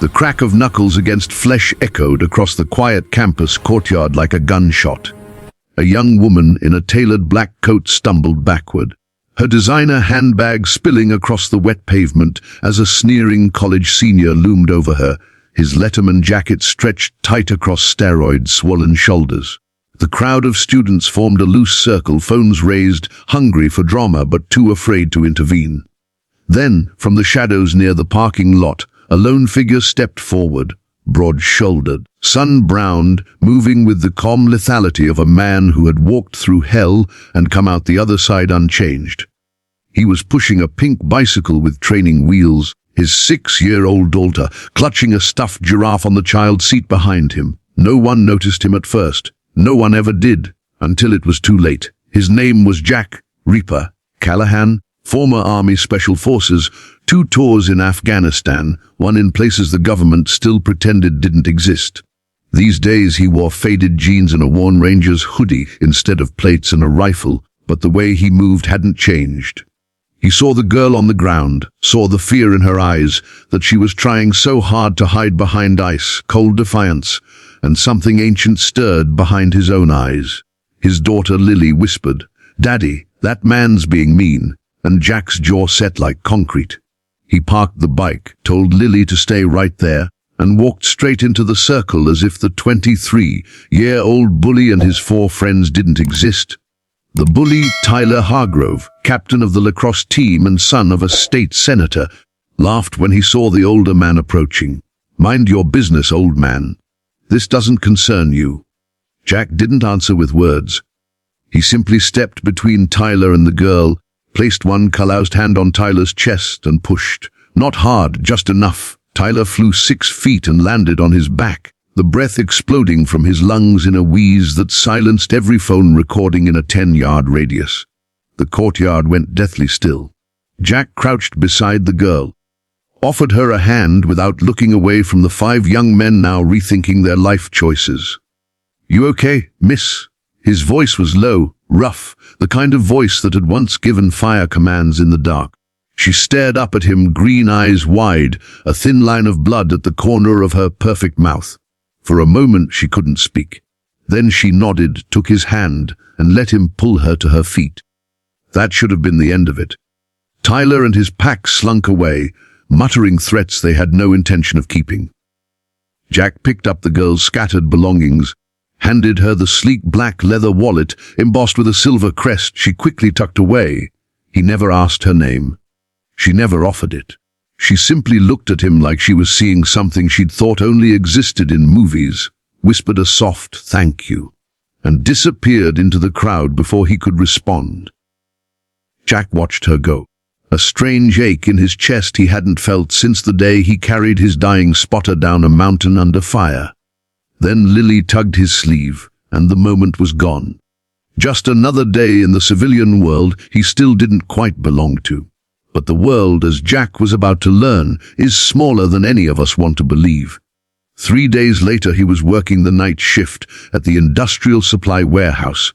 The crack of knuckles against flesh echoed across the quiet campus courtyard like a gunshot. A young woman in a tailored black coat stumbled backward, her designer handbag spilling across the wet pavement as a sneering college senior loomed over her, his Letterman jacket stretched tight across steroid-swollen shoulders. The crowd of students formed a loose circle, phones raised, hungry for drama but too afraid to intervene. Then, from the shadows near the parking lot, a lone figure stepped forward, broad-shouldered, sun-browned, moving with the calm lethality of a man who had walked through hell and come out the other side unchanged. He was pushing a pink bicycle with training wheels, his 6-year-old daughter clutching a stuffed giraffe on the child seat behind him. No one noticed him at first. No one ever did, until it was too late. His name was Jack Reaper Callahan, former Army Special Forces, 2 tours in Afghanistan, one in places the government still pretended didn't exist. These days he wore faded jeans and a worn Ranger's hoodie instead of plates and a rifle, but the way he moved hadn't changed. He saw the girl on the ground, saw the fear in her eyes, that she was trying so hard to hide behind ice, cold defiance, and something ancient stirred behind his own eyes. His daughter Lily whispered, "Daddy, that man's being mean," and Jack's jaw set like concrete. He parked the bike, told Lily to stay right there, and walked straight into the circle as if the 23-year-old bully and his 4 friends didn't exist. The bully, Tyler Hargrove, captain of the lacrosse team and son of a state senator, laughed when he saw the older man approaching. "Mind your business, old man. This doesn't concern you." Jack didn't answer with words. He simply stepped between Tyler and the girl, placed one calloused hand on Tyler's chest and pushed. Not hard, just enough. Tyler flew 6 feet and landed on his back, the breath exploding from his lungs in a wheeze that silenced every phone recording in a 10-yard radius. The courtyard went deathly still. Jack crouched beside the girl, offered her a hand without looking away from the 5 young men now rethinking their life choices. "You okay, miss?" His voice was low, rough, the kind of voice that had once given fire commands in the dark. She stared up at him, green eyes wide, a thin line of blood at the corner of her perfect mouth. For a moment she couldn't speak. Then she nodded, took his hand, and let him pull her to her feet. That should have been the end of it. Tyler and his pack slunk away, muttering threats they had no intention of keeping. Jack picked up the girl's scattered belongings, handed her the sleek black leather wallet embossed with a silver crest she quickly tucked away. He never asked her name. She never offered it. She simply looked at him like she was seeing something she'd thought only existed in movies, whispered a soft "thank you," and disappeared into the crowd before he could respond. Jack watched her go, a strange ache in his chest he hadn't felt since the day he carried his dying spotter down a mountain under fire. Then Lily tugged his sleeve, and the moment was gone. Just another day in the civilian world he still didn't quite belong to. But the world, as Jack was about to learn, is smaller than any of us want to believe. 3 days later he was working the night shift at the industrial supply warehouse,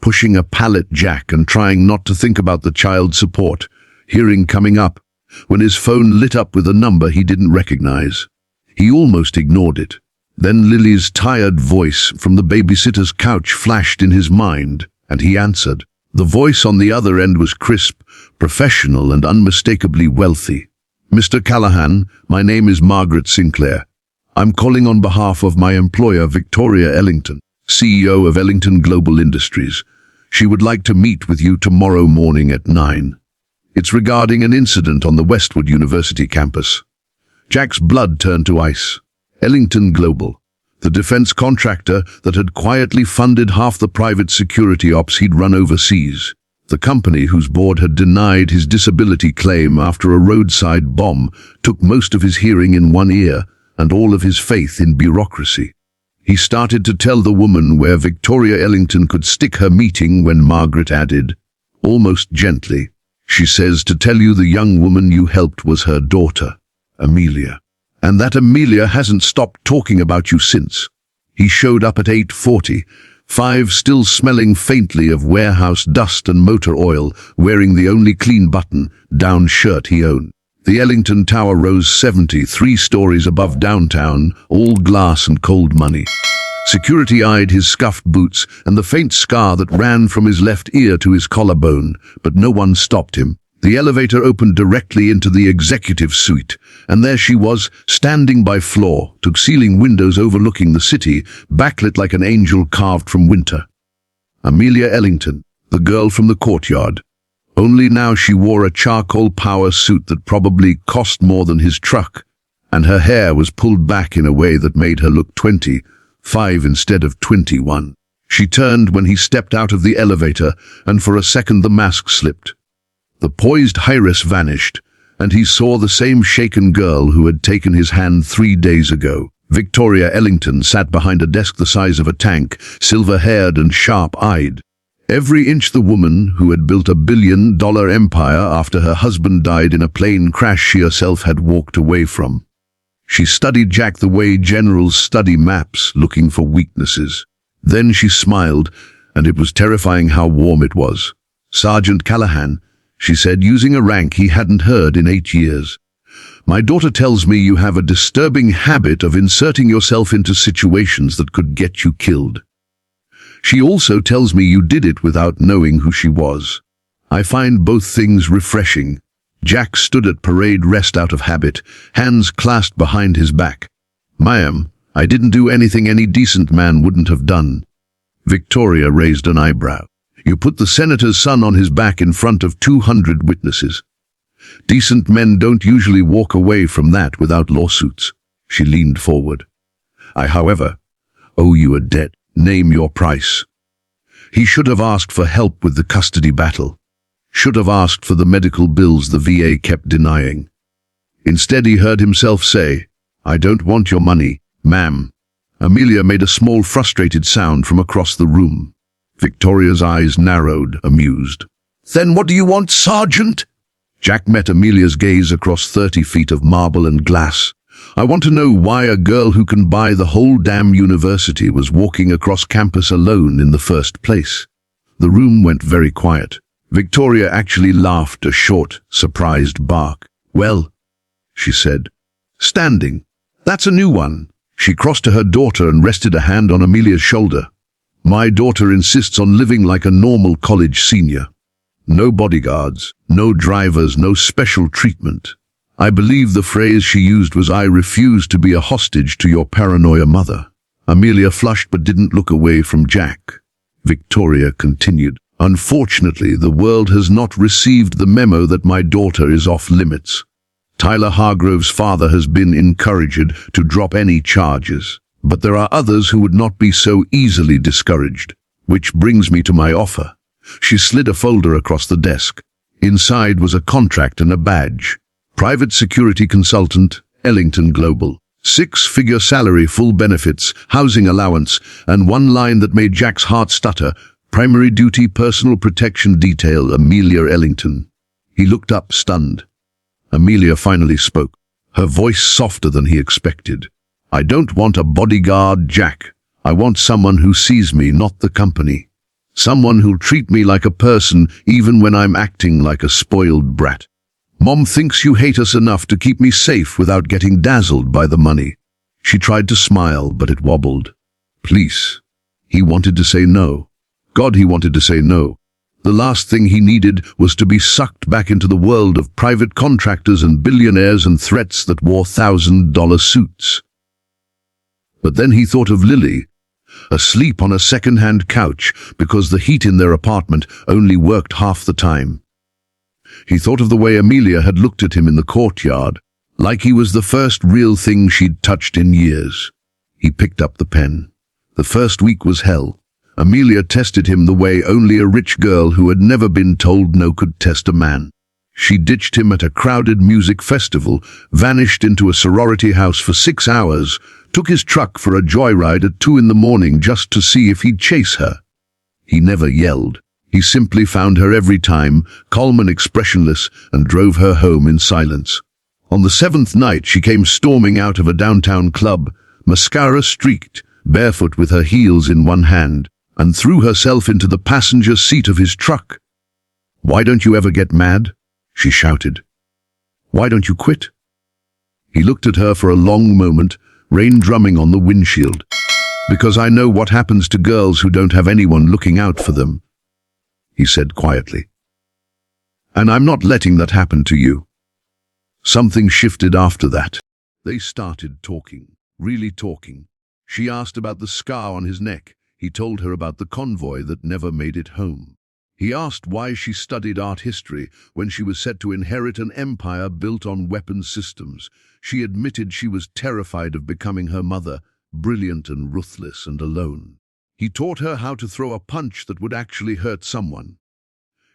pushing a pallet jack and trying not to think about the child support, hearing coming up, when his phone lit up with a number he didn't recognize. He almost ignored it. Then Lily's tired voice from the babysitter's couch flashed in his mind, and he answered. The voice on the other end was crisp, professional, and unmistakably wealthy. "Mr. Callahan, my name is Margaret Sinclair. I'm calling on behalf of my employer, Victoria Ellington, CEO of Ellington Global Industries. She would like to meet with you tomorrow morning at 9. It's regarding an incident on the Westwood University campus." Jack's blood turned to ice. Ellington Global, the defense contractor that had quietly funded half the private security ops he'd run overseas. The company whose board had denied his disability claim after a roadside bomb took most of his hearing in one ear and all of his faith in bureaucracy. He started to tell the woman where Victoria Ellington could stick her meeting when Margaret added, almost gently, "She says to tell you the young woman you helped was her daughter, Amelia. And that Amelia hasn't stopped talking about you since." He showed up at 8:40, 5 still smelling faintly of warehouse dust and motor oil, wearing the only clean button-down shirt he owned. The Ellington Tower rose 73 stories above downtown, all glass and cold money. Security eyed his scuffed boots and the faint scar that ran from his left ear to his collarbone, but no one stopped him. The elevator opened directly into the executive suite, and there she was, standing by floor-to-ceiling windows overlooking the city, backlit like an angel carved from winter. Amelia Ellington, the girl from the courtyard. Only now she wore a charcoal power suit that probably cost more than his truck, and her hair was pulled back in a way that made her look 25 instead of 21. She turned when he stepped out of the elevator, and for a second the mask slipped. The poised Heiress vanished, and he saw the same shaken girl who had taken his hand 3 days ago. Victoria Ellington sat behind a desk the size of a tank, silver-haired and sharp-eyed. Every inch the woman who had built a billion-dollar empire after her husband died in a plane crash she herself had walked away from. She studied Jack the way generals study maps, looking for weaknesses. Then she smiled, and it was terrifying how warm it was. "Sergeant Callahan," she said, using a rank he hadn't heard in 8 years. "My daughter tells me you have a disturbing habit of inserting yourself into situations that could get you killed. She also tells me you did it without knowing who she was. I find both things refreshing." Jack stood at parade rest out of habit, hands clasped behind his back. "Ma'am, I didn't do anything any decent man wouldn't have done." Victoria raised an eyebrow. "You put the senator's son on his back in front of 200 witnesses. Decent men don't usually walk away from that without lawsuits." She leaned forward. "I, however, owe you a debt. Name your price." He should have asked for help with the custody battle. Should have asked for the medical bills the VA kept denying. Instead he heard himself say, "I don't want your money, ma'am." Amelia made a small frustrated sound from across the room. Victoria's eyes narrowed, amused. "Then what do you want, Sergeant?" Jack met Amelia's gaze across 30 feet of marble and glass. "I want to know why a girl who can buy the whole damn university was walking across campus alone in the first place." The room went very quiet. Victoria actually laughed a short, surprised bark. "Well," she said, standing. "That's a new one." She crossed to her daughter and rested a hand on Amelia's shoulder. "My daughter insists on living like a normal college senior. No bodyguards, no drivers, no special treatment. I believe the phrase she used was, 'I refuse to be a hostage to your paranoia mother.'" Amelia flushed but didn't look away from Jack. Victoria continued, "Unfortunately, the world has not received the memo that my daughter is off limits. Tyler Hargrove's father has been encouraged to drop any charges, but there are others who would not be so easily discouraged. Which brings me to my offer." She slid a folder across the desk. Inside was a contract and a badge. "Private security consultant, Ellington Global. 6-figure salary, full benefits, housing allowance, and one line that made Jack's heart stutter. Primary duty, personal protection detail, Amelia Ellington." He looked up, stunned. Amelia finally spoke, her voice softer than he expected. "I don't want a bodyguard, Jack. I want someone who sees me, not the company. Someone who'll treat me like a person even when I'm acting like a spoiled brat. Mom thinks you hate us enough to keep me safe without getting dazzled by the money." She tried to smile, but it wobbled. "Please." He wanted to say no. God, he wanted to say no. The last thing he needed was to be sucked back into the world of private contractors and billionaires and threats that wore $1,000 suits. But then he thought of Lily, asleep on a second-hand couch because the heat in their apartment only worked half the time. He thought of the way Amelia had looked at him in the courtyard, like he was the first real thing she'd touched in years. He picked up the pen. The first week was hell. Amelia tested him the way only a rich girl who had never been told no could test a man. She ditched him at a crowded music festival, vanished into a sorority house for 6 hours, took his truck for a joyride at 2 a.m. just to see if he'd chase her. He never yelled. He simply found her every time, calm and expressionless, and drove her home in silence. On the 7th night she came storming out of a downtown club, mascara streaked, barefoot with her heels in one hand, and threw herself into the passenger seat of his truck. "Why don't you ever get mad?" she shouted. Why don't you quit? He looked at her for a long moment, rain drumming on the windshield. Because I know what happens to girls who don't have anyone looking out for them, he said quietly. And I'm not letting that happen to you. Something shifted after that. They started talking, really talking. She asked about the scar on his neck. He told her about the convoy that never made it home. He asked why she studied art history when she was set to inherit an empire built on weapons systems. She admitted she was terrified of becoming her mother, brilliant and ruthless and alone. He taught her how to throw a punch that would actually hurt someone.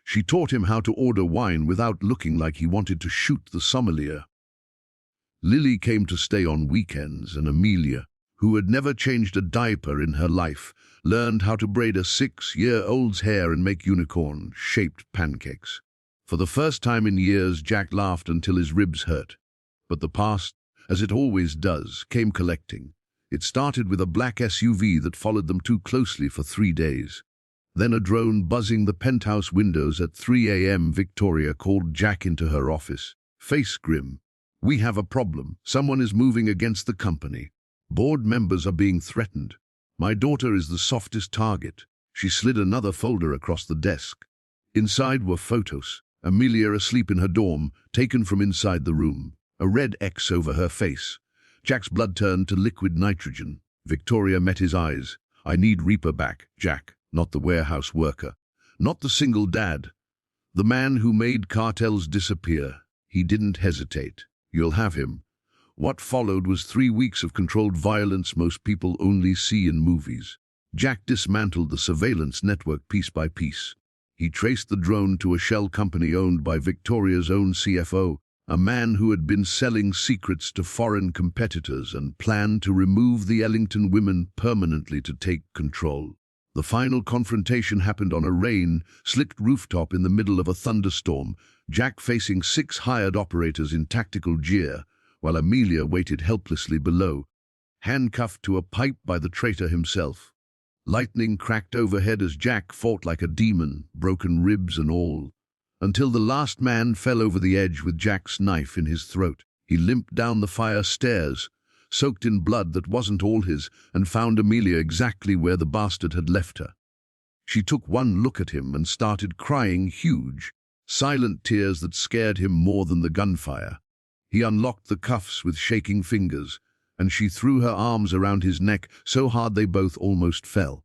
She taught him how to order wine without looking like he wanted to shoot the sommelier. Lily came to stay on weekends, and Amelia, who had never changed a diaper in her life, learned how to braid a 6-year-old's hair and make unicorn-shaped pancakes. For the first time in years, Jack laughed until his ribs hurt. But the past, as it always does, came collecting. It started with a black SUV that followed them too closely for 3 days. Then a drone buzzing the penthouse windows at 3 a.m. Victoria called Jack into her office. Face grim. We have a problem. Someone is moving against the company. Board members are being threatened. My daughter is the softest target. She slid another folder across the desk. Inside were photos. Amelia asleep in her dorm, taken from inside the room. A red X over her face. Jack's blood turned to liquid nitrogen. Victoria met his eyes. I need Reaper back, Jack, not the warehouse worker. Not the single dad. The man who made cartels disappear. He didn't hesitate. You'll have him. What followed was 3 weeks of controlled violence most people only see in movies. Jack dismantled the surveillance network piece by piece. He traced the drone to a shell company owned by Victoria's own CFO, a man who had been selling secrets to foreign competitors and planned to remove the Ellington women permanently to take control. The final confrontation happened on a rain-slicked rooftop in the middle of a thunderstorm, Jack facing 6 hired operators in tactical gear, while Amelia waited helplessly below, handcuffed to a pipe by the traitor himself. Lightning cracked overhead as Jack fought like a demon, broken ribs and all, until the last man fell over the edge with Jack's knife in his throat. He limped down the fire stairs, soaked in blood that wasn't all his, and found Amelia exactly where the bastard had left her. She took one look at him and started crying huge, silent tears that scared him more than the gunfire. He unlocked the cuffs with shaking fingers, and she threw her arms around his neck so hard they both almost fell.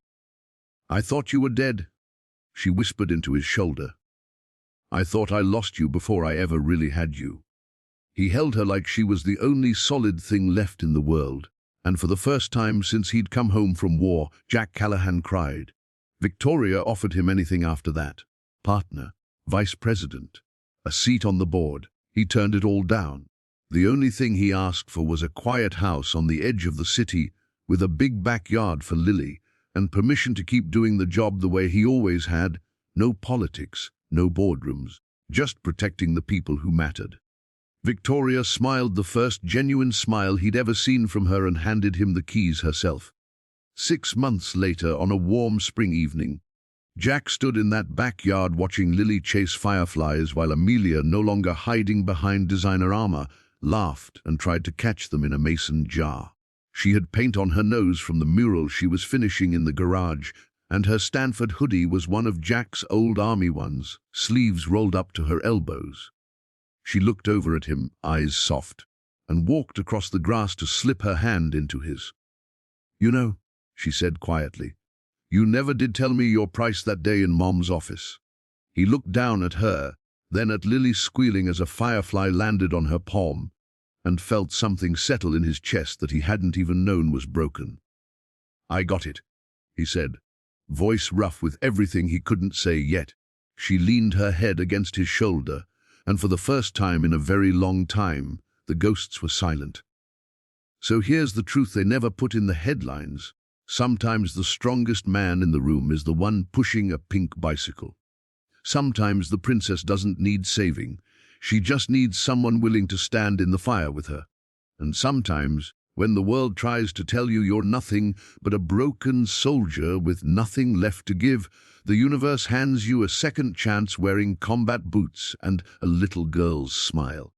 I thought you were dead, she whispered into his shoulder. I thought I lost you before I ever really had you. He held her like she was the only solid thing left in the world, and for the first time since he'd come home from war, Jack Callahan cried. Victoria offered him anything after that. Partner, vice president, a seat on the board. He turned it all down. The only thing he asked for was a quiet house on the edge of the city with a big backyard for Lily and permission to keep doing the job the way he always had. No politics, no boardrooms, just protecting the people who mattered. Victoria smiled the first genuine smile he'd ever seen from her and handed him the keys herself. 6 months later, on a warm spring evening, Jack stood in that backyard watching Lily chase fireflies while Amelia, no longer hiding behind designer armor, laughed and tried to catch them in a mason jar. She had paint on her nose from the mural she was finishing in the garage, and her Stanford hoodie was one of Jack's old army ones, sleeves rolled up to her elbows. She looked over at him, eyes soft, and walked across the grass to slip her hand into his. You know, she said quietly, you never did tell me your price that day in Mom's office. He looked down at her, then at Lily squealing as a firefly landed on her palm, and felt something settle in his chest that he hadn't even known was broken. I got it, he said, voice rough with everything he couldn't say yet. She leaned her head against his shoulder, and for the first time in a very long time, the ghosts were silent. So here's the truth they never put in the headlines. Sometimes the strongest man in the room is the one pushing a pink bicycle. Sometimes the princess doesn't need saving. She just needs someone willing to stand in the fire with her. And sometimes, when the world tries to tell you you're nothing but a broken soldier with nothing left to give, the universe hands you a second chance wearing combat boots and a little girl's smile.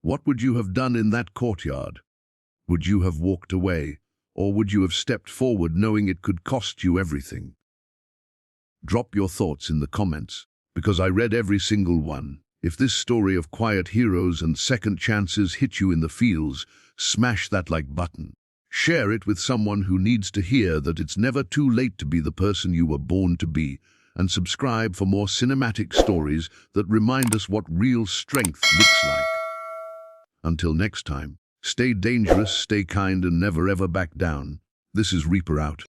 What would you have done in that courtyard? Would you have walked away, or would you have stepped forward knowing it could cost you everything? Drop your thoughts in the comments, because I read every single one. If this story of quiet heroes and second chances hit you in the feels, smash that like button. Share it with someone who needs to hear that it's never too late to be the person you were born to be, and subscribe for more cinematic stories that remind us what real strength looks like. Until next time, stay dangerous, stay kind, and never ever back down. This is Reaper out.